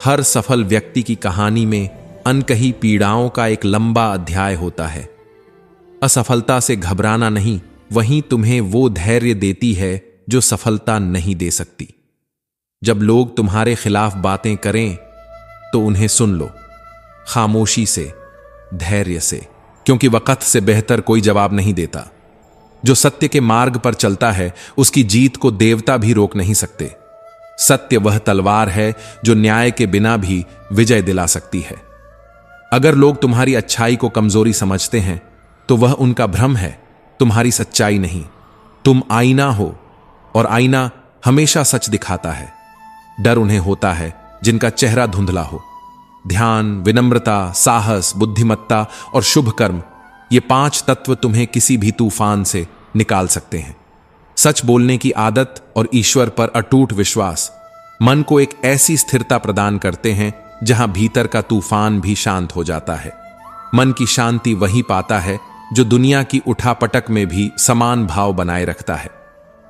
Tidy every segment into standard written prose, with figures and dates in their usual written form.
हर सफल व्यक्ति की कहानी में अनकही पीड़ाओं का एक लंबा अध्याय होता है। असफलता से घबराना नहीं, वहीं तुम्हें वो धैर्य देती है जो सफलता नहीं दे सकती। जब लोग तुम्हारे खिलाफ बातें करें तो उन्हें सुन लो, खामोशी से, धैर्य से, क्योंकि वक्त से बेहतर कोई जवाब नहीं देता। जो सत्य के मार्ग पर चलता है उसकी जीत को देवता भी रोक नहीं सकते। सत्य वह तलवार है जो न्याय के बिना भी विजय दिला सकती है। अगर लोग तुम्हारी अच्छाई को कमजोरी समझते हैं तो वह उनका भ्रम है, तुम्हारी सच्चाई नहीं। तुम आईना हो और आईना हमेशा सच दिखाता है। डर उन्हें होता है जिनका चेहरा धुंधला हो। ध्यान, विनम्रता, साहस, बुद्धिमत्ता और शुभ कर्म, ये 5 तत्व तुम्हें किसी भी तूफान से निकाल सकते हैं। सच बोलने की आदत और ईश्वर पर अटूट विश्वास मन को एक ऐसी स्थिरता प्रदान करते हैं जहां भीतर का तूफान भी शांत हो जाता है। मन की शांति वही पाता है जो दुनिया की उठापटक में भी समान भाव बनाए रखता है।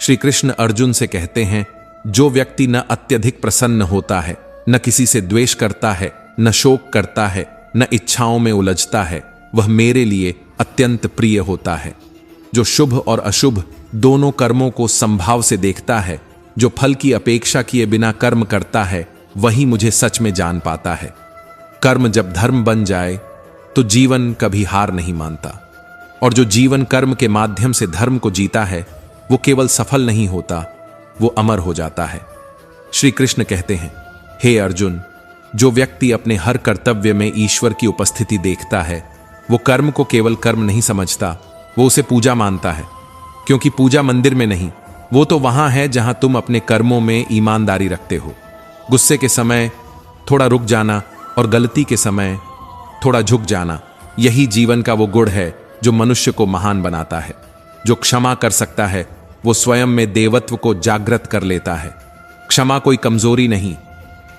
श्री कृष्ण अर्जुन से कहते हैं, जो व्यक्ति न अत्यधिक प्रसन्न होता है, न किसी से द्वेष करता है, न शोक करता है, न इच्छाओं में उलझता है, वह मेरे लिए अत्यंत प्रिय होता है। जो शुभ और अशुभ दोनों कर्मों को संभाव से देखता है, जो फल की अपेक्षा किए बिना कर्म करता है, वही मुझे सच में जान पाता है। कर्म जब धर्म बन जाए तो जीवन कभी हार नहीं मानता, और जो जीवन कर्म के माध्यम से धर्म को जीता है वो केवल सफल नहीं होता, वो अमर हो जाता है। श्री कृष्ण कहते हैं, हे अर्जुन, जो व्यक्ति अपने हर कर्तव्य में ईश्वर की उपस्थिति देखता है वो कर्म को केवल कर्म नहीं समझता, वो उसे पूजा मानता है। क्योंकि पूजा मंदिर में नहीं, वो तो वहां है जहां तुम अपने कर्मों में ईमानदारी रखते हो। गुस्से के समय थोड़ा रुक जाना और गलती के समय थोड़ा झुक जाना, यही जीवन का वो गुण है जो मनुष्य को महान बनाता है। जो क्षमा कर सकता है वो स्वयं में देवत्व को जागृत कर लेता है। क्षमा कोई कमजोरी नहीं,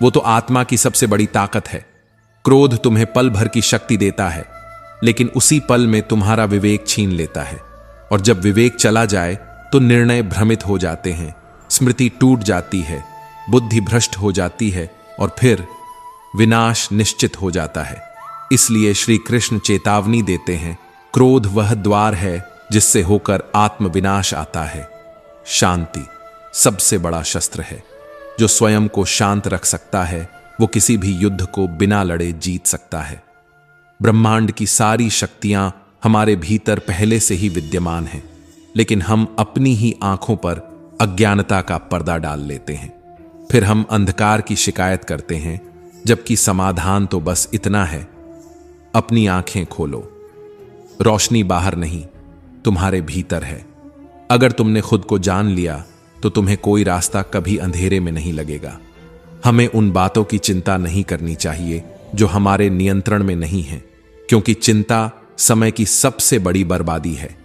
वो तो आत्मा की सबसे बड़ी ताकत है। क्रोध तुम्हें पल भर की शक्ति देता है, लेकिन उसी पल में तुम्हारा विवेक छीन लेता है। और जब विवेक चला जाए तो निर्णय भ्रमित हो जाते हैं, स्मृति टूट जाती है, बुद्धि भ्रष्ट हो जाती है और फिर विनाश निश्चित हो जाता है। इसलिए श्री कृष्ण चेतावनी देते हैं, क्रोध वह द्वार है जिससे होकर आत्मविनाश आता है। शांति सबसे बड़ा शस्त्र है। जो स्वयं को शांत रख सकता है वो किसी भी युद्ध को बिना लड़े जीत सकता है। ब्रह्मांड की सारी शक्तियां हमारे भीतर पहले से ही विद्यमान हैं, लेकिन हम अपनी ही आंखों पर अज्ञानता का पर्दा डाल लेते हैं। फिर हम अंधकार की शिकायत करते हैं, जबकि समाधान तो बस इतना है, अपनी आंखें खोलो। रोशनी बाहर नहीं, तुम्हारे भीतर है। अगर तुमने खुद को जान लिया तो तुम्हें कोई रास्ता कभी अंधेरे में नहीं लगेगा। हमें उन बातों की चिंता नहीं करनी चाहिए जो हमारे नियंत्रण में नहीं है, क्योंकि चिंता समय की सबसे बड़ी बर्बादी है।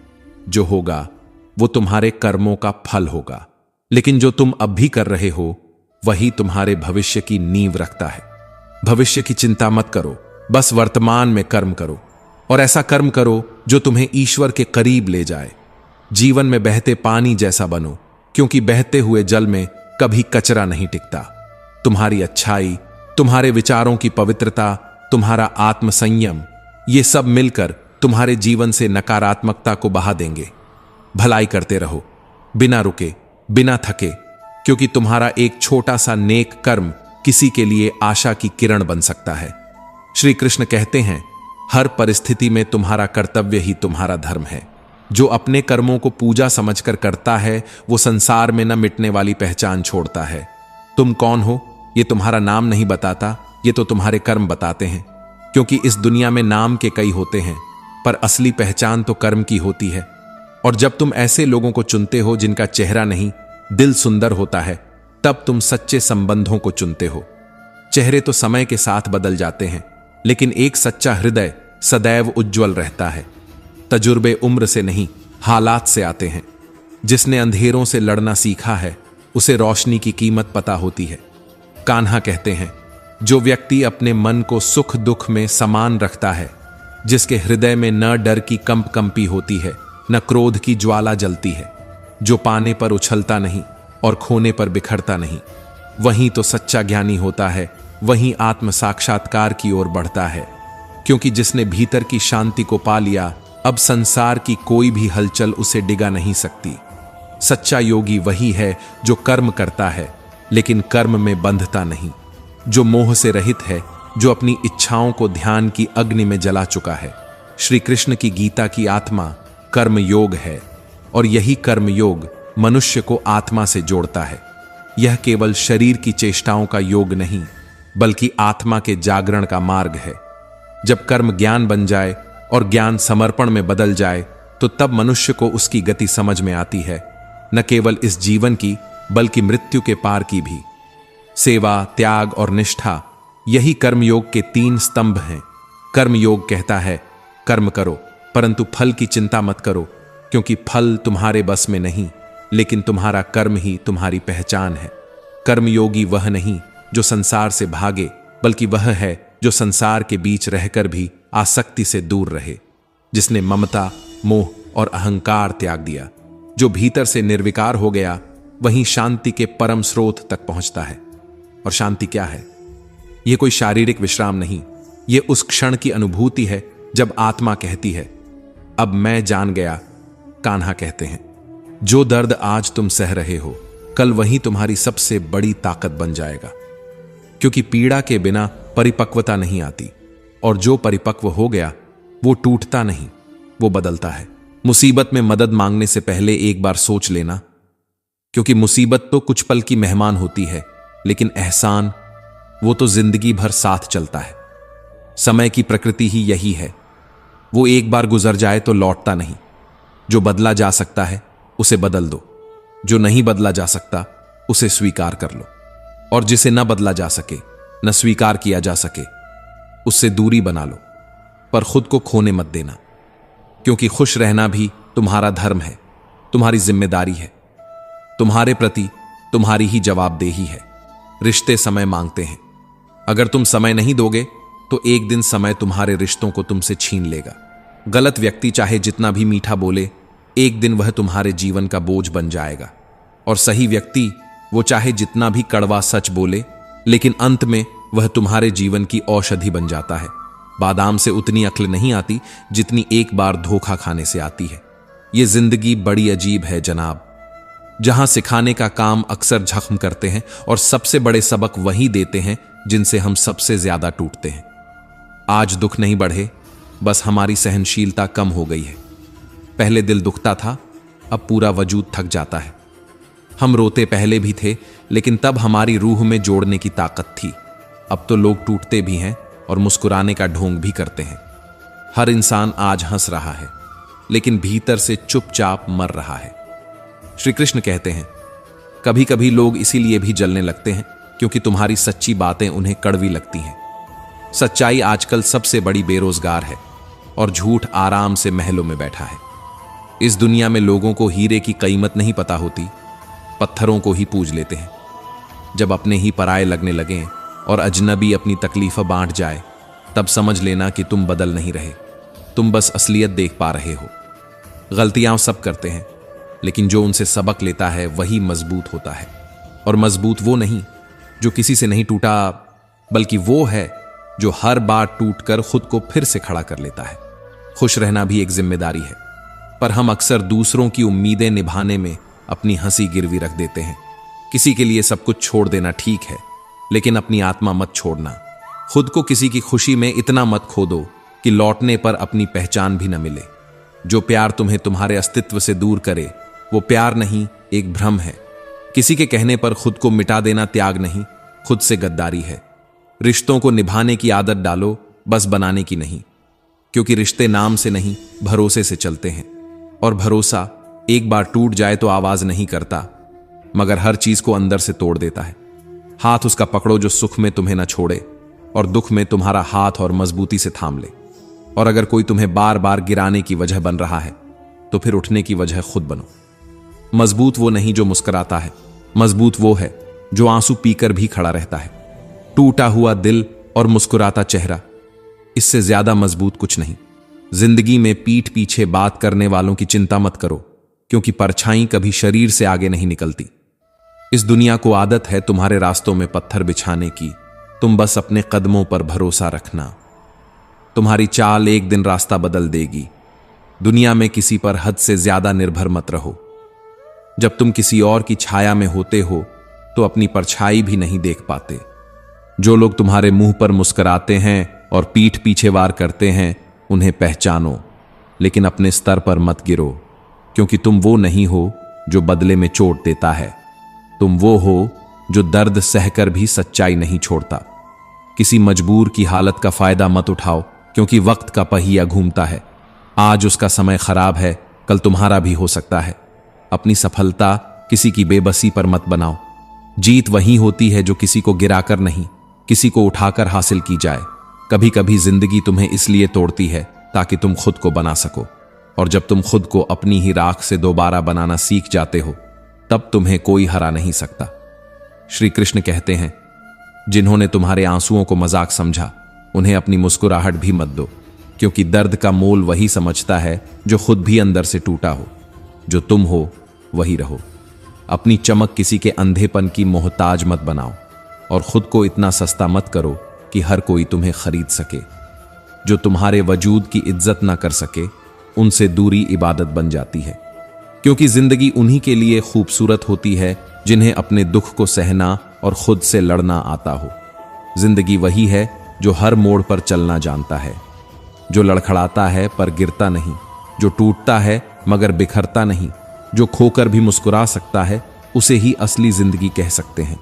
जो होगा वो तुम्हारे कर्मों का फल होगा, लेकिन जो तुम अब भी कर रहे हो वही तुम्हारे भविष्य की नींव रखता है। भविष्य की चिंता मत करो, बस वर्तमान में कर्म करो, और ऐसा कर्म करो जो तुम्हें ईश्वर के करीब ले जाए। जीवन में बहते पानी जैसा बनो, क्योंकि बहते हुए जल में कभी कचरा नहीं टिकता। तुम्हारी अच्छाई, तुम्हारे विचारों की पवित्रता, तुम्हारा आत्मसंयम, ये सब मिलकर तुम्हारे जीवन से नकारात्मकता को बहा देंगे। भलाई करते रहो, बिना रुके, बिना थके, क्योंकि तुम्हारा एक छोटा सा नेक कर्म किसी के लिए आशा की किरण बन सकता है। श्री कृष्ण कहते हैं, हर परिस्थिति में तुम्हारा कर्तव्य ही तुम्हारा धर्म है। जो अपने कर्मों को पूजा समझकर करता है वो संसार में न मिटने वाली पहचान छोड़ता है। तुम कौन हो ये तुम्हारा नाम नहीं बताता, ये तो तुम्हारे कर्म बताते हैं। क्योंकि इस दुनिया में नाम के कई होते हैं, पर असली पहचान तो कर्म की होती है। और जब तुम ऐसे लोगों को चुनते हो जिनका चेहरा नहीं, दिल सुंदर होता है, तब तुम सच्चे संबंधों को चुनते हो। चेहरे तो समय के साथ बदल जाते हैं, लेकिन एक सच्चा हृदय सदैव उज्जवल रहता है। तजुर्बे उम्र से नहीं, हालात से आते हैं। जिसने अंधेरों से लड़ना सीखा है उसे रोशनी की कीमत पता होती है। कान्हा कहते हैं, जो व्यक्ति अपने मन को सुख दुख में समान रखता है, जिसके हृदय में न डर की कंपी होती है, न क्रोध की ज्वाला जलती है, जो पाने पर उछलता नहीं और खोने पर बिखरता नहीं, वही तो सच्चा ज्ञानी होता है वहीं आत्म साक्षात्कार की ओर बढ़ता है, क्योंकि जिसने भीतर की शांति को पा लिया, अब संसार की कोई भी हलचल उसे डिगा नहीं सकती। सच्चा योगी वही है जो कर्म करता है लेकिन कर्म में बंधता नहीं, जो मोह से रहित है, जो अपनी इच्छाओं को ध्यान की अग्नि में जला चुका है। श्री कृष्ण की गीता की आत्मा कर्म योग है और यही कर्म योग मनुष्य को आत्मा से जोड़ता है। यह केवल शरीर की चेष्टाओं का योग नहीं, बल्कि आत्मा के जागरण का मार्ग है। जब कर्म ज्ञान बन जाए और ज्ञान समर्पण में बदल जाए, तो तब मनुष्य को उसकी गति समझ में आती है, न केवल इस जीवन की बल्कि मृत्यु के पार की भी। सेवा, त्याग और निष्ठा, यही कर्मयोग के 3 स्तंभ हैं। कर्मयोग कहता है कर्म करो, परंतु फल की चिंता मत करो, क्योंकि फल तुम्हारे बस में नहीं, लेकिन तुम्हारा कर्म ही तुम्हारी पहचान है। कर्मयोगी वह नहीं जो संसार से भागे, बल्कि वह है जो संसार के बीच रहकर भी आसक्ति से दूर रहे, जिसने ममता, मोह और अहंकार त्याग दिया। जो भीतर से निर्विकार हो गया, वहीं शांति के परम स्रोत तक पहुंचता है। और शांति क्या है? यह कोई शारीरिक विश्राम नहीं, यह उस क्षण की अनुभूति है जब आत्मा कहती है, अब मैं जान गया। कान्हा कहते हैं, जो दर्द आज तुम सह रहे हो, कल वही तुम्हारी सबसे बड़ी ताकत बन जाएगा। क्योंकि पीड़ा के बिना परिपक्वता नहीं आती, और जो परिपक्व हो गया वो टूटता नहीं, वो बदलता है। मुसीबत में मदद मांगने से पहले एक बार सोच लेना, क्योंकि मुसीबत तो कुछ पल की मेहमान होती है, लेकिन एहसान वो तो जिंदगी भर साथ चलता है। समय की प्रकृति ही यही है, वो एक बार गुजर जाए तो लौटता नहीं। जो बदला जा सकता है उसे बदल दो, जो नहीं बदला जा सकता उसे स्वीकार कर लो, और जिसे न बदला जा सके, न स्वीकार किया जा सके, उससे दूरी बना लो। पर खुद को खोने मत देना, क्योंकि खुश रहना भी तुम्हारा धर्म है, तुम्हारी जिम्मेदारी है। तुम्हारे प्रति तुम्हारी ही जवाबदेही है। रिश्ते समय मांगते हैं, अगर तुम समय नहीं दोगे तो एक दिन समय तुम्हारे रिश्तों को तुमसे छीन लेगा। गलत व्यक्ति चाहे जितना भी मीठा बोले, एक दिन वह तुम्हारे जीवन का बोझ बन जाएगा, और सही व्यक्ति वो चाहे जितना भी कड़वा सच बोले, लेकिन अंत में वह तुम्हारे जीवन की औषधि बन जाता है। बादाम से उतनी अक्ल नहीं आती जितनी एक बार धोखा खाने से आती है। ये जिंदगी बड़ी अजीब है जनाब, जहां सिखाने का काम अक्सर जख्म करते हैं, और सबसे बड़े सबक वही देते हैं जिनसे हम सबसे ज्यादा टूटते हैं। आज दुख नहीं बढ़े, बस हमारी सहनशीलता कम हो गई है। पहले दिल दुखता था, अब पूरा वजूद थक जाता है। हम रोते पहले भी थे, लेकिन तब हमारी रूह में जोड़ने की ताकत थी। अब तो लोग टूटते भी हैं और मुस्कुराने का ढोंग भी करते हैं। हर इंसान आज हंस रहा है, लेकिन भीतर से चुपचाप मर रहा है। श्री कृष्ण कहते हैं, कभी कभी लोग इसीलिए भी जलने लगते हैं क्योंकि तुम्हारी सच्ची बातें उन्हें कड़वी लगती हैं। सच्चाई आजकल सबसे बड़ी बेरोजगार है, और झूठ आराम से महलों में बैठा है। इस दुनिया में लोगों को हीरे की कीमत नहीं पता होती, पत्थरों को ही पूज लेते हैं। जब अपने ही पराये लगने लगें और अजनबी अपनी तकलीफ बांट जाए, तब समझ लेना कि तुम बदल नहीं रहे, तुम बस असलियत देख पा रहे हो। गलतियां सब करते हैं, लेकिन जो उनसे सबक लेता है वही मजबूत होता है। और मजबूत वो नहीं जो किसी से नहीं टूटा, बल्कि वो है जो हर बार टूटकर खुद को फिर से खड़ा कर लेता है। खुश रहना भी एक जिम्मेदारी है, पर हम अक्सर दूसरों की उम्मीदें निभाने में अपनी हंसी गिरवी रख देते हैं। किसी के लिए सब कुछ छोड़ देना ठीक है, लेकिन अपनी आत्मा मत छोड़ना। खुद को किसी की खुशी में इतना मत खो दो कि लौटने पर अपनी पहचान भी न मिले। जो प्यार तुम्हें तुम्हारे अस्तित्व से दूर करे, वो प्यार नहीं, एक भ्रम है। किसी के कहने पर खुद को मिटा देना त्याग नहीं, खुद से गद्दारी है। रिश्तों को निभाने की आदत डालो, बस बनाने की नहीं, क्योंकि रिश्ते नाम से नहीं, भरोसे से चलते हैं। और भरोसा एक बार टूट जाए तो आवाज नहीं करता, मगर हर चीज को अंदर से तोड़ देता है। हाथ उसका पकड़ो जो सुख में तुम्हें न छोड़े, और दुख में तुम्हारा हाथ और मजबूती से थाम ले। और अगर कोई तुम्हें बार बार गिराने की वजह बन रहा है, तो फिर उठने की वजह खुद बनो। मजबूत वो नहीं जो मुस्कुराता है, मजबूत वो है जो आंसू पीकर भी खड़ा रहता है। टूटा हुआ दिल और मुस्कुराता चेहरा, इससे ज्यादा मजबूत कुछ नहीं। जिंदगी में पीठ पीछे बात करने वालों की चिंता मत करो, क्योंकि परछाई कभी शरीर से आगे नहीं निकलती। इस दुनिया को आदत है तुम्हारे रास्तों में पत्थर बिछाने की, तुम बस अपने कदमों पर भरोसा रखना। तुम्हारी चाल एक दिन रास्ता बदल देगी। दुनिया में किसी पर हद से ज्यादा निर्भर मत रहो। जब तुम किसी और की छाया में होते हो तो अपनी परछाई भी नहीं देख पाते। जो लोग तुम्हारे मुंह पर मुस्कुराते हैं और पीठ पीछे वार करते हैं, उन्हें पहचानो, लेकिन अपने स्तर पर मत गिरो, क्योंकि तुम वो नहीं हो जो बदले में चोट देता है। तुम वो हो जो दर्द सहकर भी सच्चाई नहीं छोड़ता। किसी मजबूर की हालत का फायदा मत उठाओ, क्योंकि वक्त का पहिया घूमता है। आज उसका समय खराब है, कल तुम्हारा भी हो सकता है। अपनी सफलता किसी की बेबसी पर मत बनाओ। जीत वही होती है जो किसी को गिराकर नहीं, किसी को उठाकर हासिल की जाए। कभी कभी जिंदगी तुम्हें इसलिए तोड़ती है ताकि तुम खुद को बना सको, और जब तुम खुद को अपनी ही राख से दोबारा बनाना सीख जाते हो, तब तुम्हें कोई हरा नहीं सकता। श्री कृष्ण कहते हैं, जिन्होंने तुम्हारे आंसुओं को मजाक समझा, उन्हें अपनी मुस्कुराहट भी मत दो, क्योंकि दर्द का मोल वही समझता है जो खुद भी अंदर से टूटा हो। जो तुम हो वही रहो। अपनी चमक किसी के अंधेपन की मोहताज मत बनाओ, और खुद को इतना सस्ता मत करो कि हर कोई तुम्हें खरीद सके। जो तुम्हारे वजूद की इज्जत ना कर सके, उनसे दूरी इबादत बन जाती है, क्योंकि जिंदगी उन्हीं के लिए खूबसूरत होती है जिन्हें अपने दुख को सहना और खुद से लड़ना आता हो। जिंदगी वही है जो हर मोड़ पर चलना जानता है, जो लड़खड़ाता है पर गिरता नहीं, जो टूटता है मगर बिखरता नहीं, जो खोकर भी मुस्कुरा सकता है, उसे ही असली जिंदगी कह सकते हैं।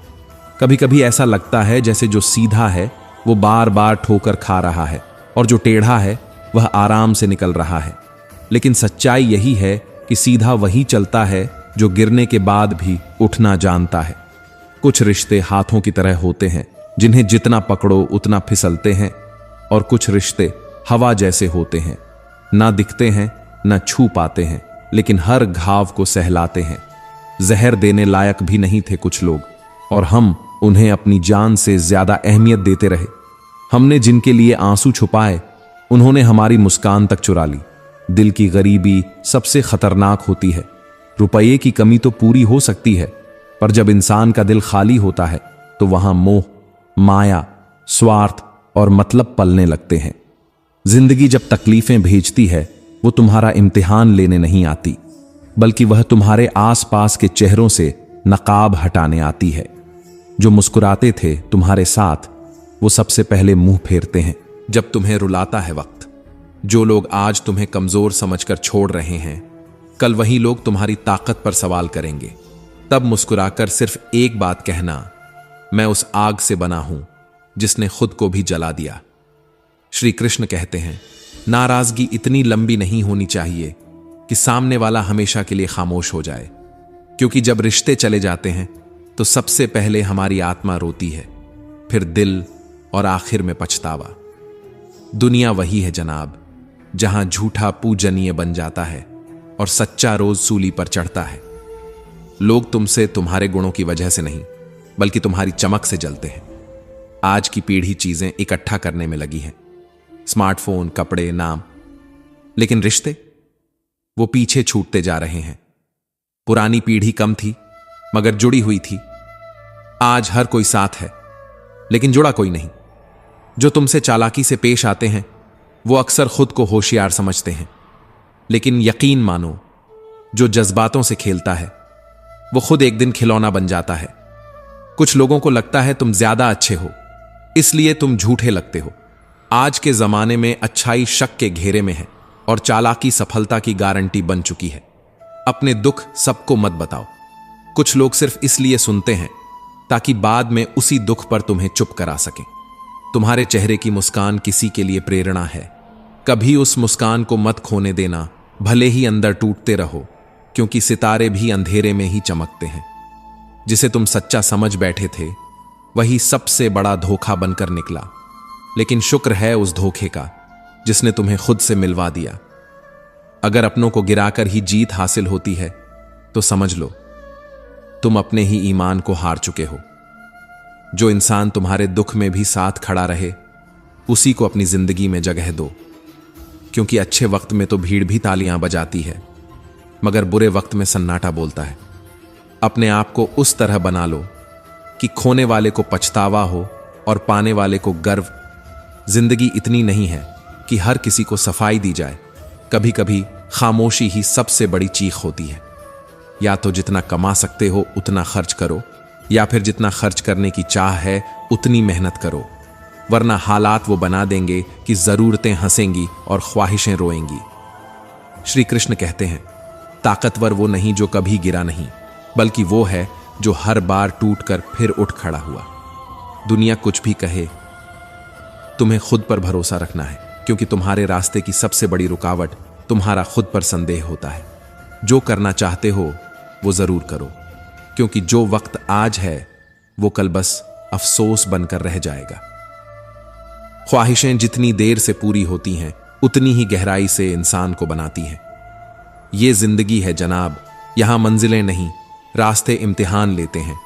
कभी कभी ऐसा लगता है जैसे जो सीधा है वो बार बार ठोकर खा रहा है, और जो टेढ़ा है वह आराम से निकल रहा है। लेकिन सच्चाई यही है कि सीधा वही चलता है जो गिरने के बाद भी उठना जानता है। कुछ रिश्ते हाथों की तरह होते हैं, जिन्हें जितना पकड़ो उतना फिसलते हैं, और कुछ रिश्ते हवा जैसे होते हैं, ना दिखते हैं ना छू पाते हैं, लेकिन हर घाव को सहलाते हैं। जहर देने लायक भी नहीं थे कुछ लोग, और हम उन्हें अपनी जान से ज्यादा अहमियत देते रहे। हमने जिनके लिए आंसू छुपाए, उन्होंने हमारी मुस्कान तक चुरा ली। दिल की गरीबी सबसे खतरनाक होती है। रुपये की कमी तो पूरी हो सकती है, पर जब इंसान का दिल खाली होता है तो वहां मोह, माया, स्वार्थ और मतलब पलने लगते हैं। जिंदगी जब तकलीफें भेजती है, वो तुम्हारा इम्तिहान लेने नहीं आती, बल्कि वह तुम्हारे आसपास के चेहरों से नकाब हटाने आती है। जो मुस्कुराते थे तुम्हारे साथ, वो सबसे पहले मुंह फेरते हैं जब तुम्हें रुलाता है वक्त। जो लोग आज तुम्हें कमजोर समझकर छोड़ रहे हैं, कल वही लोग तुम्हारी ताकत पर सवाल करेंगे। तब मुस्कुराकर सिर्फ एक बात कहना, मैं उस आग से बना हूं जिसने खुद को भी जला दिया। श्री कृष्ण कहते हैं, नाराजगी इतनी लंबी नहीं होनी चाहिए कि सामने वाला हमेशा के लिए खामोश हो जाए, क्योंकि जब रिश्ते चले जाते हैं तो सबसे पहले हमारी आत्मा रोती है, फिर दिल, और आखिर में पछतावा। दुनिया वही है जनाब, जहां झूठा पूजनीय बन जाता है और सच्चा रोज सूली पर चढ़ता है। लोग तुमसे तुम्हारे गुणों की वजह से नहीं, बल्कि तुम्हारी चमक से जलते हैं। आज की पीढ़ी चीजें इकट्ठा करने में लगी है, स्मार्टफोन, कपड़े, नाम, लेकिन रिश्ते वो पीछे छूटते जा रहे हैं। पुरानी पीढ़ी कम थी मगर जुड़ी हुई थी। आज हर कोई साथ है लेकिन जुड़ा कोई नहीं। जो तुमसे चालाकी से पेश आते हैं वो अक्सर खुद को होशियार समझते हैं, लेकिन यकीन मानो, जो जज्बातों से खेलता है वो खुद एक दिन खिलौना बन जाता है। कुछ लोगों को लगता है तुम ज्यादा अच्छे हो, इसलिए तुम झूठे लगते हो। आज के जमाने में अच्छाई शक के घेरे में है और चालाकी सफलता की गारंटी बन चुकी है। अपने दुख सबको मत बताओ। कुछ लोग सिर्फ इसलिए सुनते हैं ताकि बाद में उसी दुख पर तुम्हें चुप करा सकें। तुम्हारे चेहरे की मुस्कान किसी के लिए प्रेरणा है। कभी उस मुस्कान को मत खोने देना, भले ही अंदर टूटते रहो, क्योंकि सितारे भी अंधेरे में ही चमकते हैं। जिसे तुम सच्चा समझ बैठे थे वही सबसे बड़ा धोखा बनकर निकला, लेकिन शुक्र है उस धोखे का जिसने तुम्हें खुद से मिलवा दिया। अगर अपनों को गिराकर ही जीत हासिल होती है तो समझ लो तुम अपने ही ईमान को हार चुके हो। जो इंसान तुम्हारे दुख में भी साथ खड़ा रहे, उसी को अपनी जिंदगी में जगह दो, क्योंकि अच्छे वक्त में तो भीड़ भी तालियां बजाती है, मगर बुरे वक्त में सन्नाटा बोलता है। अपने आप को उस तरह बना लो कि खोने वाले को पछतावा हो और पाने वाले को गर्व। जिंदगी इतनी नहीं है कि हर किसी को सफाई दी जाए। कभी कभी खामोशी ही सबसे बड़ी चीख होती है। या तो जितना कमा सकते हो उतना खर्च करो, या फिर जितना खर्च करने की चाह है उतनी मेहनत करो, वरना हालात वो बना देंगे कि जरूरतें हंसेंगी और ख्वाहिशें रोएंगी। श्री कृष्ण कहते हैं, ताकतवर वो नहीं जो कभी गिरा नहीं, बल्कि वो है जो हर बार टूटकर फिर उठ खड़ा हुआ। दुनिया कुछ भी कहे, तुम्हें खुद पर भरोसा रखना है, क्योंकि तुम्हारे रास्ते की सबसे बड़ी रुकावट तुम्हारा खुद पर संदेह होता है। जो करना चाहते हो वो जरूर करो, क्योंकि जो वक्त आज है वो कल बस अफसोस बनकर रह जाएगा। ख्वाहिशें जितनी देर से पूरी होती हैं उतनी ही गहराई से इंसान को बनाती हैं। ये जिंदगी है जनाब, यहां मंजिलें नहीं, रास्ते इम्तिहान लेते हैं।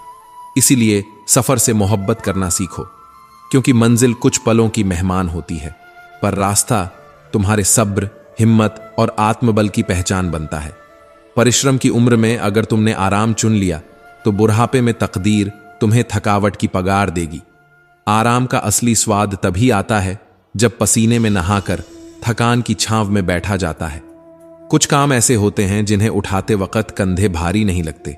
इसीलिए सफर से मोहब्बत करना सीखो, क्योंकि मंजिल कुछ पलों की मेहमान होती है, पर रास्ता तुम्हारे सब्र, हिम्मत और आत्मबल की पहचान बनता है। परिश्रम की उम्र में अगर तुमने आराम चुन लिया तो बुढ़ापे में तकदीर तुम्हें थकावट की पगार देगी। आराम का असली स्वाद तभी आता है जब पसीने में नहाकर थकान की छांव में बैठा जाता है। कुछ काम ऐसे होते हैं जिन्हें उठाते वक्त कंधे भारी नहीं लगते,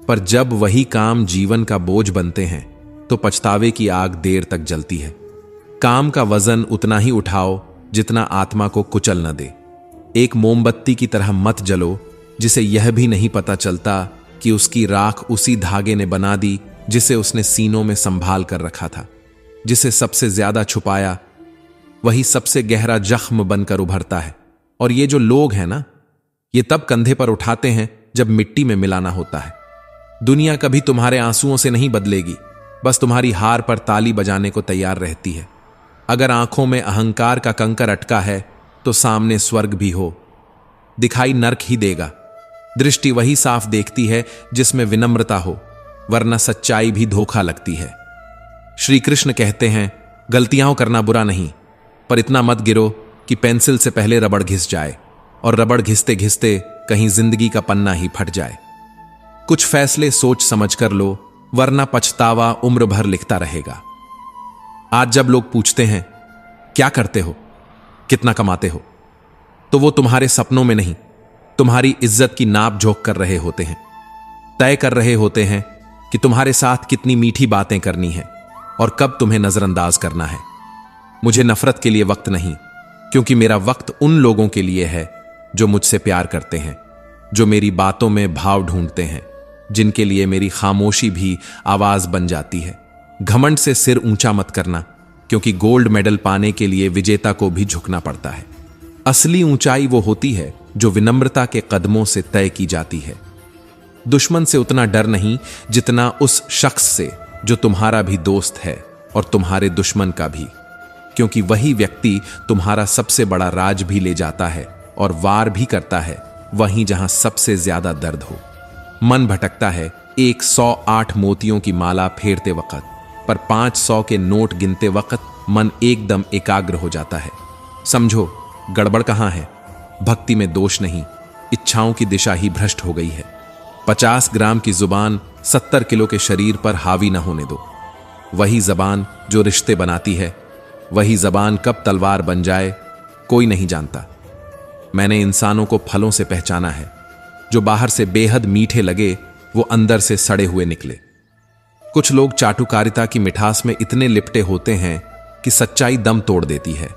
पर जब वही काम जीवन का बोझ बनते हैं तो पछतावे की आग देर तक जलती है। काम का वजन उतना ही उठाओ जितना आत्मा को कुचल न दे। एक मोमबत्ती की तरह मत जलो जिसे यह भी नहीं पता चलता कि उसकी राख उसी धागे ने बना दी जिसे उसने सीनों में संभाल कर रखा था। जिसे सबसे ज्यादा छुपाया वही सबसे गहरा जख्म बनकर उभरता है। और ये जो लोग हैं ना, ये तब कंधे पर उठाते हैं जब मिट्टी में मिलाना होता है। दुनिया कभी तुम्हारे आंसुओं से नहीं बदलेगी, बस तुम्हारी हार पर ताली बजाने को तैयार रहती है। अगर आंखों में अहंकार का कंकर अटका है तो सामने स्वर्ग भी हो, दिखाई नर्क ही देगा। दृष्टि वही साफ देखती है जिसमें विनम्रता हो, वरना सच्चाई भी धोखा लगती है। श्री कृष्ण कहते हैं, गलतियां करना बुरा नहीं, पर इतना मत गिरो कि पेंसिल से पहले रबड़ घिस जाए और रबड़ घिसते घिसते कहीं जिंदगी का पन्ना ही फट जाए। कुछ फैसले सोच समझ कर लो, वरना पछतावा उम्र भर लिखता रहेगा। आज जब लोग पूछते हैं क्या करते हो, कितना कमाते हो, तो वो तुम्हारे सपनों में नहीं, तुम्हारी इज्जत की नाप झोंक कर रहे होते हैं। तय कर रहे होते हैं कि तुम्हारे साथ कितनी मीठी बातें करनी है और कब तुम्हें नजरअंदाज करना है। मुझे नफरत के लिए वक्त नहीं, क्योंकि मेरा वक्त उन लोगों के लिए है जो मुझसे प्यार करते हैं, जो मेरी बातों में भाव ढूंढते हैं, जिनके लिए मेरी खामोशी भी आवाज बन जाती है। घमंड से सिर ऊंचा मत करना, क्योंकि गोल्ड मेडल पाने के लिए विजेता को भी झुकना पड़ता है। असली ऊंचाई वो होती है जो विनम्रता के कदमों से तय की जाती है। दुश्मन से उतना डर नहीं जितना उस शख्स से जो तुम्हारा भी दोस्त है और तुम्हारे दुश्मन का भी, क्योंकि वही व्यक्ति तुम्हारा सबसे बड़ा राज भी ले जाता है और वार भी करता है वहीं जहां सबसे ज्यादा दर्द हो। मन भटकता है 108 मोतियों की माला फेरते वक्त, पर 500 के नोट गिनते वक्त मन एकदम एकाग्र हो जाता है। समझो गड़बड़ कहां है। भक्ति में दोष नहीं, इच्छाओं की दिशा ही भ्रष्ट हो गई है। 50 ग्राम की जुबान 70 किलो के शरीर पर हावी न होने दो। वही जबान जो रिश्ते बनाती है, वही जबान कब तलवार बन जाए कोई नहीं जानता। मैंने इंसानों को फलों से पहचाना है, जो बाहर से बेहद मीठे लगे वो अंदर से सड़े हुए निकले। कुछ लोग चाटुकारिता की मिठास में इतने लिपटे होते हैं कि सच्चाई दम तोड़ देती है।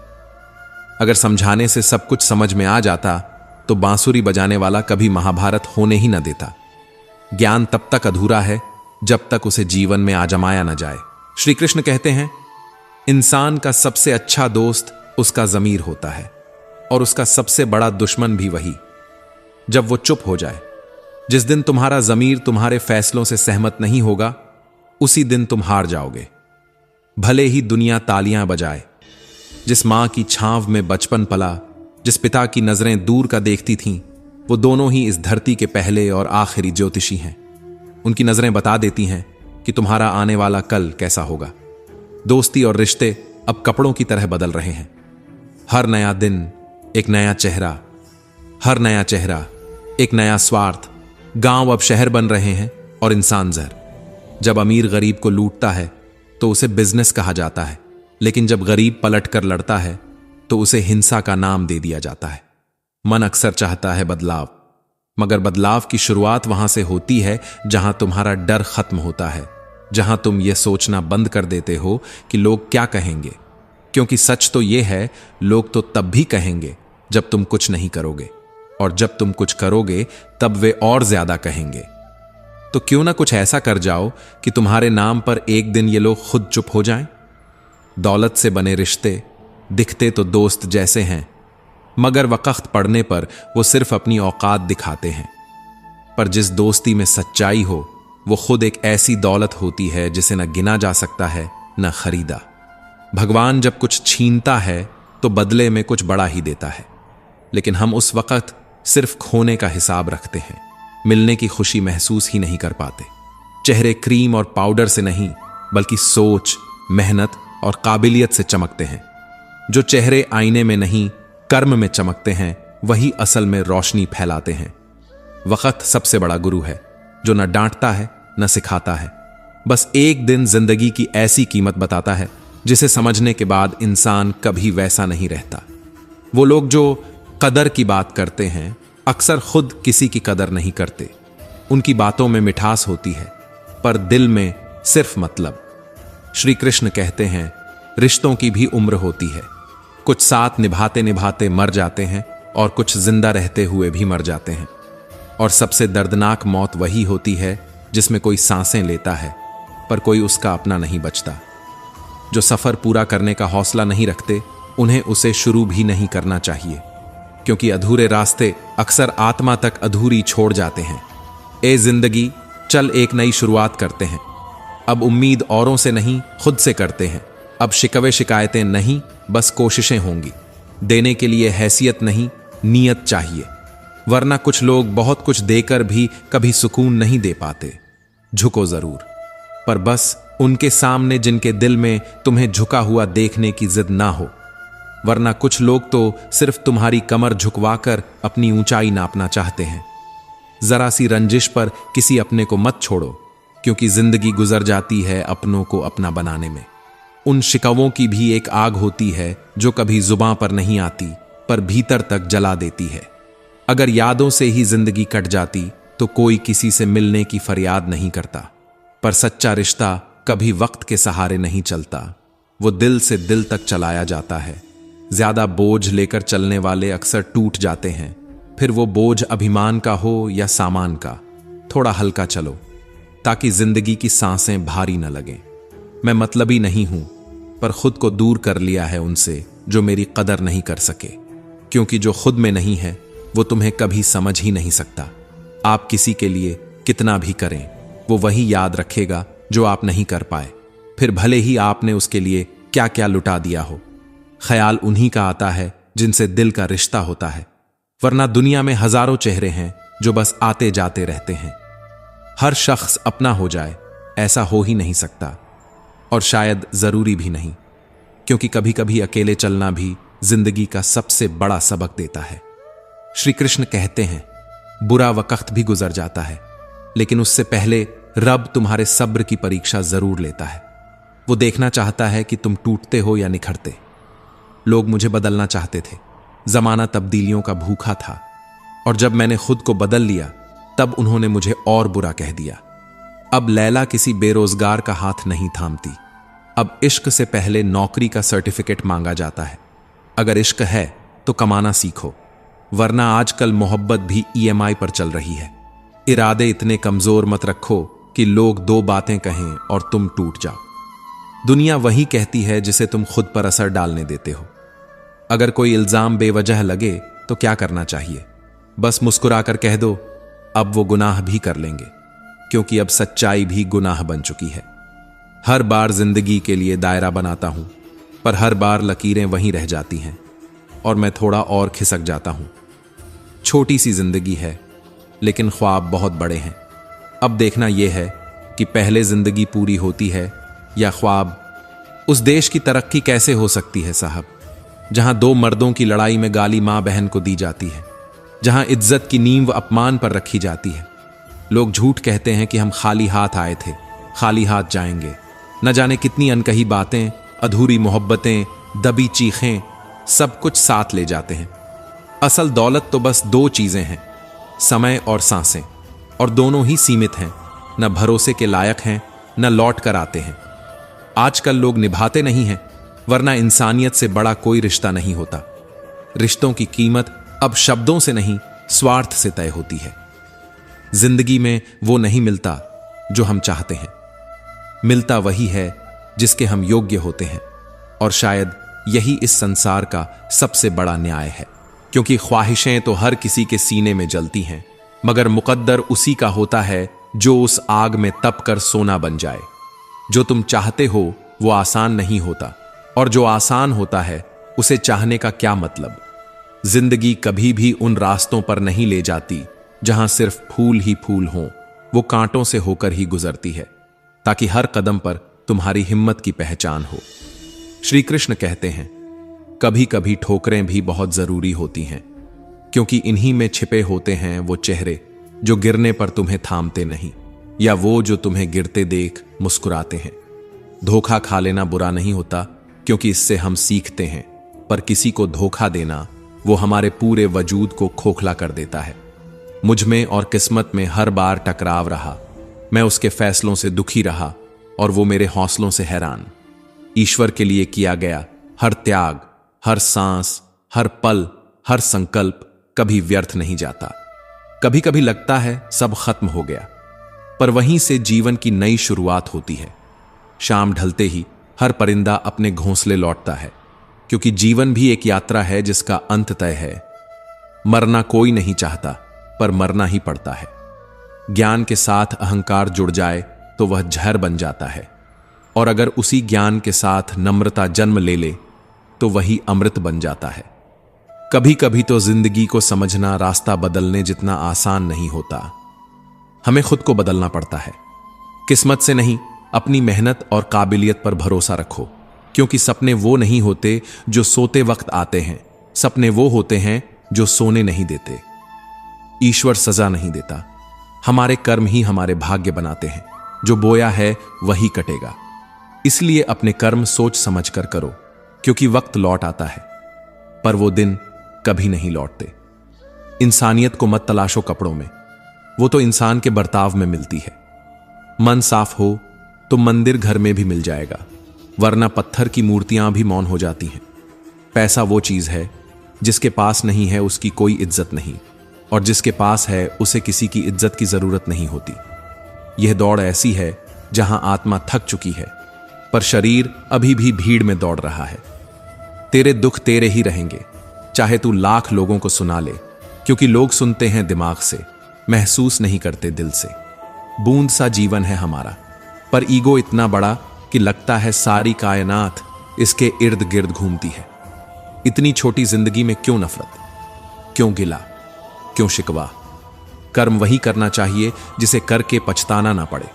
अगर समझाने से सब कुछ समझ में आ जाता तो बांसुरी बजाने वाला कभी महाभारत होने ही न देता। ज्ञान तब तक अधूरा है जब तक उसे जीवन में आजमाया न जाए। श्री कृष्ण कहते हैं, इंसान का सबसे अच्छा दोस्त उसका ज़मीर होता है और उसका सबसे बड़ा दुश्मन भी वही। जब वो चुप हो जाए, जिस दिन तुम्हारा ज़मीर तुम्हारे फैसलों से सहमत नहीं होगा, उसी दिन तुम हार जाओगे। भले ही दुनिया तालियां बजाए। जिस मां की छांव में बचपन पला, जिस पिता की नजरें दूर का देखती थीं, वो दोनों ही इस धरती के पहले और आखिरी ज्योतिषी हैं। उनकी नजरें बता देती हैं कि तुम्हारा आने वाला कल कैसा होगा। दोस्ती और रिश्ते अब कपड़ों की तरह बदल रहे हैं। हर नया दिन एक नया चेहरा, हर नया चेहरा एक नया स्वार्थ। गांव अब शहर बन रहे हैं और इंसान जहर। जब अमीर गरीब को लूटता है तो उसे बिजनेस कहा जाता है, लेकिन जब गरीब पलट कर लड़ता है तो उसे हिंसा का नाम दे दिया जाता है। मन अक्सर चाहता है बदलाव, मगर बदलाव की शुरुआत वहां से होती है जहां तुम्हारा डर खत्म होता है, जहां तुम यह सोचना बंद कर देते हो कि लोग क्या कहेंगे, क्योंकि सच तो यह है, लोग तो तब भी कहेंगे जब तुम कुछ नहीं करोगे, और जब तुम कुछ करोगे तब वे और ज्यादा कहेंगे। तो क्यों ना कुछ ऐसा कर जाओ कि तुम्हारे नाम पर एक दिन ये लोग खुद चुप हो जाएं। दौलत से बने रिश्ते दिखते तो दोस्त जैसे हैं, मगर वक्त पड़ने पर वो सिर्फ अपनी औकात दिखाते हैं। पर जिस दोस्ती में सच्चाई हो, वो खुद एक ऐसी दौलत होती है जिसे न गिना जा सकता है न खरीदा। भगवान जब कुछ छीनता है तो बदले में कुछ बड़ा ही देता है, लेकिन हम उस वक्त सिर्फ खोने का हिसाब रखते हैं, मिलने की खुशी महसूस ही नहीं कर पाते। चेहरे क्रीम और पाउडर से नहीं, बल्कि सोच, मेहनत और काबिलियत से चमकते हैं। जो चेहरे आईने में नहीं, कर्म में चमकते हैं, वही असल में रोशनी फैलाते हैं। वक्त सबसे बड़ा गुरु है, जो न डांटता है न सिखाता है, बस एक दिन जिंदगी की ऐसी कीमत बताता है जिसे समझने के बाद इंसान कभी वैसा नहीं रहता। वो लोग जो कदर की बात करते हैं अक्सर खुद किसी की कदर नहीं करते। उनकी बातों में मिठास होती है, पर दिल में सिर्फ मतलब। श्री कृष्ण कहते हैं, रिश्तों की भी उम्र होती है, कुछ साथ निभाते निभाते मर जाते हैं और कुछ जिंदा रहते हुए भी मर जाते हैं। और सबसे दर्दनाक मौत वही होती है जिसमें कोई सांसें लेता है पर कोई उसका अपना नहीं बचता। जो सफर पूरा करने का हौसला नहीं रखते, उन्हें उसे शुरू भी नहीं करना चाहिए, क्योंकि अधूरे रास्ते अक्सर आत्मा तक अधूरी छोड़ जाते हैं। ए जिंदगी, चल एक नई शुरुआत करते हैं। अब उम्मीद औरों से नहीं, खुद से करते हैं। अब शिकवे शिकायतें नहीं, बस कोशिशें होंगी। देने के लिए हैसियत नहीं, नीयत चाहिए, वरना कुछ लोग बहुत कुछ देकर भी कभी सुकून नहीं दे पाते। झुको जरूर, पर बस उनके सामने जिनके दिल में तुम्हें झुका हुआ देखने की जिद ना हो, वरना कुछ लोग तो सिर्फ तुम्हारी कमर झुकवाकर अपनी ऊंचाई नापना चाहते हैं। जरा सी रंजिश पर किसी अपने को मत छोड़ो, क्योंकि जिंदगी गुजर जाती है अपनों को अपना बनाने में। उन शिकवों की भी एक आग होती है जो कभी जुबां पर नहीं आती, पर भीतर तक जला देती है। अगर यादों से ही जिंदगी कट जाती तो कोई किसी से मिलने की फरियाद नहीं करता, पर सच्चा रिश्ता कभी वक्त के सहारे नहीं चलता, वो दिल से दिल तक चलाया जाता है। ज्यादा बोझ लेकर चलने वाले अक्सर टूट जाते हैं, फिर वो बोझ अभिमान का हो या सामान का। थोड़ा हल्का चलो ताकि जिंदगी की सांसें भारी न लगें। मैं मतलबी नहीं हूं, पर खुद को दूर कर लिया है उनसे जो मेरी कदर नहीं कर सके, क्योंकि जो खुद में नहीं है वो तुम्हें कभी समझ ही नहीं सकता। आप किसी के लिए कितना भी करें, वो वही याद रखेगा जो आप नहीं कर पाए, फिर भले ही आपने उसके लिए क्या क्या लुटा दिया हो। ख्याल उन्हीं का आता है जिनसे दिल का रिश्ता होता है, वरना दुनिया में हजारों चेहरे हैं जो बस आते जाते रहते हैं। हर शख्स अपना हो जाए ऐसा हो ही नहीं सकता, और शायद जरूरी भी नहीं, क्योंकि कभी कभी अकेले चलना भी जिंदगी का सबसे बड़ा सबक देता है। श्री कृष्ण कहते हैं, बुरा वक्त भी गुजर जाता है, लेकिन उससे पहले रब तुम्हारे सब्र की परीक्षा जरूर लेता है। वो देखना चाहता है कि तुम टूटते हो या निखरते। लोग मुझे बदलना चाहते थे, जमाना तब्दीलियों का भूखा था, और जब मैंने खुद को बदल लिया तब उन्होंने मुझे और बुरा कह दिया। अब लैला किसी बेरोजगार का हाथ नहीं थामती। अब इश्क से पहले नौकरी का सर्टिफिकेट मांगा जाता है। अगर इश्क है तो कमाना सीखो, वरना आजकल मोहब्बत भी EMI पर चल रही है। इरादे इतने कमजोर मत रखो कि लोग दो बातें कहें और तुम टूट जाओ। दुनिया वही कहती है जिसे तुम खुद पर असर डालने देते हो। अगर कोई इल्जाम बेवजह लगे तो क्या करना चाहिए? बस मुस्कुराकर कह दो, अब वो गुनाह भी कर लेंगे, क्योंकि अब सच्चाई भी गुनाह बन चुकी है। हर बार जिंदगी के लिए दायरा बनाता हूं, पर हर बार लकीरें वहीं रह जाती हैं और मैं थोड़ा और खिसक जाता हूं। छोटी सी जिंदगी है, लेकिन ख्वाब बहुत बड़े हैं। अब देखना यह है कि पहले जिंदगी पूरी होती है या ख्वाब। उस देश की तरक्की कैसे हो सकती है साहब, जहां दो मर्दों की लड़ाई में गाली मां बहन को दी जाती है, जहां इज्जत की नींव अपमान पर रखी जाती है। लोग झूठ कहते हैं कि हम खाली हाथ आए थे, खाली हाथ जाएंगे, न जाने कितनी अनकही बातें, अधूरी मोहब्बतें, दबी चीखें, सब कुछ साथ ले जाते हैं। असल दौलत तो बस दो चीजें हैं, समय और सांसें, और दोनों ही सीमित हैं, न भरोसे के लायक हैं, न लौट कर आते हैं। आजकल लोग निभाते नहीं हैं, वरना इंसानियत से बड़ा कोई रिश्ता नहीं होता। रिश्तों की कीमत अब शब्दों से नहीं, स्वार्थ से तय होती है। जिंदगी में वो नहीं मिलता जो हम चाहते हैं, मिलता वही है जिसके हम योग्य होते हैं। और शायद यही इस संसार का सबसे बड़ा न्याय है, क्योंकि ख्वाहिशें तो हर किसी के सीने में जलती हैं, मगर मुकद्दर उसी का होता है जो उस आग में तप कर सोना बन जाए। जो तुम चाहते हो वो आसान नहीं होता, और जो आसान होता है उसे चाहने का क्या मतलब। जिंदगी कभी भी उन रास्तों पर नहीं ले जाती जहां सिर्फ फूल ही फूल हों, वो कांटों से होकर ही गुजरती है, ताकि हर कदम पर तुम्हारी हिम्मत की पहचान हो। श्री कृष्ण कहते हैं, कभी कभी ठोकरें भी बहुत जरूरी होती हैं, क्योंकि इन्हीं में छिपे होते हैं वो चेहरे जो गिरने पर तुम्हें थामते नहीं, या वो जो तुम्हें गिरते देख मुस्कुराते हैं। धोखा खा लेना बुरा नहीं होता, क्योंकि इससे हम सीखते हैं, पर किसी को धोखा देना वो हमारे पूरे वजूद को खोखला कर देता है। मुझ में और किस्मत में हर बार टकराव रहा, मैं उसके फैसलों से दुखी रहा और वो मेरे हौसलों से हैरान। ईश्वर के लिए किया गया हर त्याग, हर सांस, हर पल, हर संकल्प कभी व्यर्थ नहीं जाता। कभी कभी लगता है सब खत्म हो गया, पर वहीं से जीवन की नई शुरुआत होती है। शाम ढलते ही हर परिंदा अपने घोंसले लौटता है, क्योंकि जीवन भी एक यात्रा है जिसका अंत तय है। मरना कोई नहीं चाहता, पर मरना ही पड़ता है। ज्ञान के साथ अहंकार जुड़ जाए तो वह जहर बन जाता है, और अगर उसी ज्ञान के साथ नम्रता जन्म ले ले तो वही अमृत बन जाता है। कभी कभी तो जिंदगी को समझना रास्ता बदलने जितना आसान नहीं होता। हमें खुद को बदलना पड़ता है, किस्मत से नहीं। अपनी मेहनत और काबिलियत पर भरोसा रखो, क्योंकि सपने वो नहीं होते जो सोते वक्त आते हैं, सपने वो होते हैं जो सोने नहीं देते। ईश्वर सजा नहीं देता, हमारे कर्म ही हमारे भाग्य बनाते हैं। जो बोया है वही कटेगा, इसलिए अपने कर्म सोच समझ कर करो, क्योंकि वक्त लौट आता है, पर वो दिन कभी नहीं लौटते। इंसानियत को मत तलाशो कपड़ों में, वो तो इंसान के बर्ताव में मिलती है। मन साफ हो तो मंदिर घर में भी मिल जाएगा, वरना पत्थर की मूर्तियां भी मौन हो जाती हैं। पैसा वो चीज है जिसके पास नहीं है उसकी कोई इज्जत नहीं, और जिसके पास है उसे किसी की इज्जत की जरूरत नहीं होती। यह दौड़ ऐसी है जहां आत्मा थक चुकी है, पर शरीर अभी भी भीड़ में दौड़ रहा है। तेरे दुख तेरे ही रहेंगे, चाहे तू लाख लोगों को सुना ले, क्योंकि लोग सुनते हैं दिमाग से, महसूस नहीं करते दिल से। बूंद सा जीवन है हमारा, पर ईगो इतना बड़ा कि लगता है सारी कायनात इसके इर्द गिर्द घूमती है। इतनी छोटी जिंदगी में क्यों नफरत, क्यों गिला, क्यों शिकवा। कर्म वही करना चाहिए जिसे करके पछताना ना पड़े,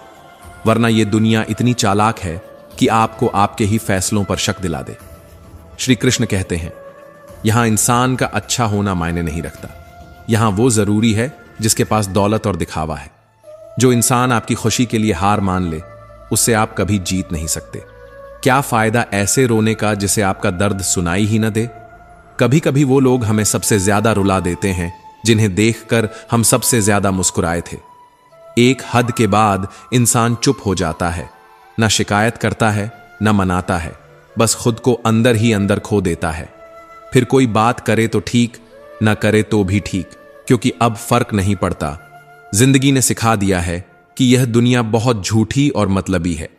वरना यह दुनिया इतनी चालाक है कि आपको आपके ही फैसलों पर शक दिला दे। श्री कृष्ण कहते हैं, यहां इंसान का अच्छा होना मायने नहीं रखता, यहां वो जरूरी है जिसके पास दौलत और दिखावा है। जो इंसान आपकी खुशी के लिए हार मान ले, उससे आप कभी जीत नहीं सकते। क्या फायदा ऐसे रोने का जिसे आपका दर्द सुनाई ही न दे। कभी कभी वो लोग हमें सबसे ज्यादा रुला देते हैं जिन्हें देखकर हम सबसे ज्यादा मुस्कुराए थे। एक हद के बाद इंसान चुप हो जाता है, न शिकायत करता है न मनाता है, बस खुद को अंदर ही अंदर खो देता है। फिर कोई बात करे तो ठीक, न करे तो भी ठीक, क्योंकि अब फर्क नहीं पड़ता। जिंदगी ने सिखा दिया है कि यह दुनिया बहुत झूठी और मतलबी है।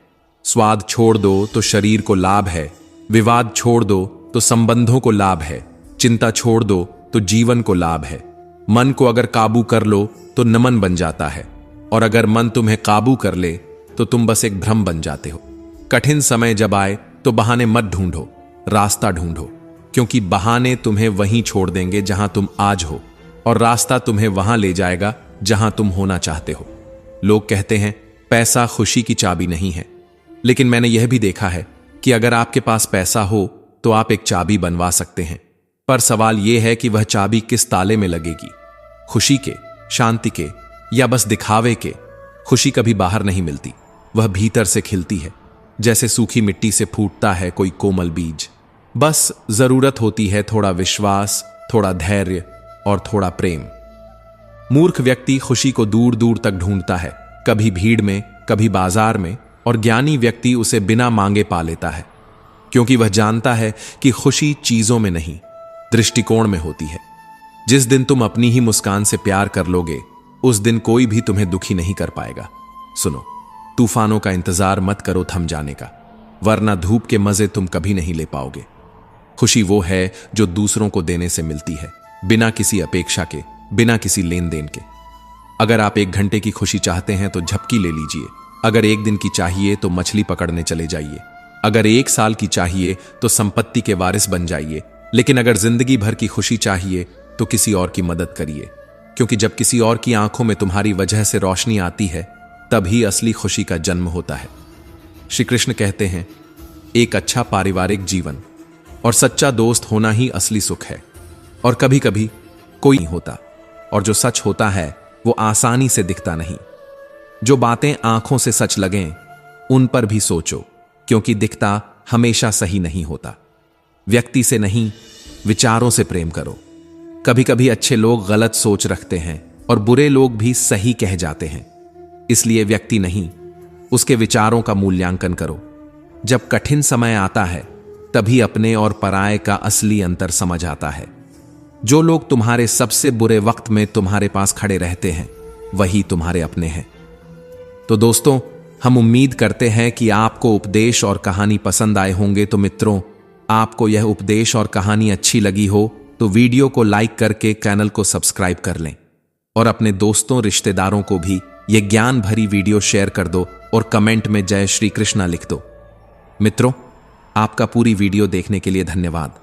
स्वाद छोड़ दो तो शरीर को लाभ है, विवाद छोड़ दो तो संबंधों को लाभ है, चिंता छोड़ दो तो जीवन को लाभ है। मन को अगर काबू कर लो तो नमन बन जाता है, और अगर मन तुम्हें काबू कर ले तो तुम बस एक भ्रम बन जाते हो। कठिन समय जब आए तो बहाने मत ढूंढो, रास्ता ढूंढो, क्योंकि बहाने तुम्हें वहीं छोड़ देंगे जहां तुम आज हो, और रास्ता तुम्हें वहां ले जाएगा जहां तुम होना चाहते हो। लोग कहते हैं पैसा खुशी की चाबी नहीं है, लेकिन मैंने यह भी देखा है कि अगर आपके पास पैसा हो तो आप एक चाबी बनवा सकते हैं, पर सवाल यह है कि वह चाबी किस ताले में लगेगी, खुशी के, शांति के, या बस दिखावे के। खुशी कभी बाहर नहीं मिलती, वह भीतर से खिलती है। जैसे सूखी मिट्टी से फूटता है कोई कोमल बीज। बस जरूरत होती है थोड़ा विश्वास, थोड़ा धैर्य और थोड़ा प्रेम। मूर्ख व्यक्ति खुशी को दूर दूर तक ढूंढता है, कभी भीड़ में, कभी बाजार में, और ज्ञानी व्यक्ति उसे बिना मांगे पा लेता है, क्योंकि वह जानता है कि खुशी चीजों में नहीं, दृष्टिकोण में होती है। जिस दिन तुम अपनी ही मुस्कान से प्यार कर लोगे, उस दिन कोई भी तुम्हें दुखी नहीं कर पाएगा। सुनो, तूफानों का इंतजार मत करो थम जाने का, वरना धूप के मजे तुम कभी नहीं ले पाओगे। खुशी वो है जो दूसरों को देने से मिलती है, बिना किसी अपेक्षा के, बिना किसी लेन देन के। अगर आप 1 घंटे की खुशी चाहते हैं तो झपकी ले लीजिए। अगर 1 दिन की चाहिए तो मछली पकड़ने चले जाइए। अगर 1 साल की चाहिए तो संपत्ति के वारिस बन जाइए। लेकिन अगर जिंदगी भर की खुशी चाहिए तो किसी और की मदद करिए, क्योंकि जब किसी और की आंखों में तुम्हारी वजह से रोशनी आती है, तभी असली खुशी का जन्म होता है। श्री कृष्ण कहते हैं, एक अच्छा पारिवारिक जीवन और सच्चा दोस्त होना ही असली सुख है। और कभी कभी कोई नहीं होता, और जो सच होता है वो आसानी से दिखता नहीं। जो बातें आंखों से सच लगें, उन पर भी सोचो, क्योंकि दिखता हमेशा सही नहीं होता। व्यक्ति से नहीं, विचारों से प्रेम करो। कभी कभी अच्छे लोग गलत सोच रखते हैं और बुरे लोग भी सही कह जाते हैं। इसलिए व्यक्ति नहीं, उसके विचारों का मूल्यांकन करो। जब कठिन समय आता है, तभी अपने और पराये का असली अंतर समझ आता है। जो लोग तुम्हारे सबसे बुरे वक्त में तुम्हारे पास खड़े रहते हैं, वही तुम्हारे अपने हैं। तो दोस्तों, हम उम्मीद करते हैं कि आपको उपदेश और कहानी पसंद आए होंगे। तो मित्रों, आपको यह उपदेश और कहानी अच्छी लगी हो तो वीडियो को लाइक करके चैनल को सब्सक्राइब कर लें, और अपने दोस्तों, रिश्तेदारों को भी ये ज्ञान भरी वीडियो शेयर कर दो और कमेंट में जय श्री कृष्णा लिख दो। मित्रों, आपका पूरी वीडियो देखने के लिए धन्यवाद।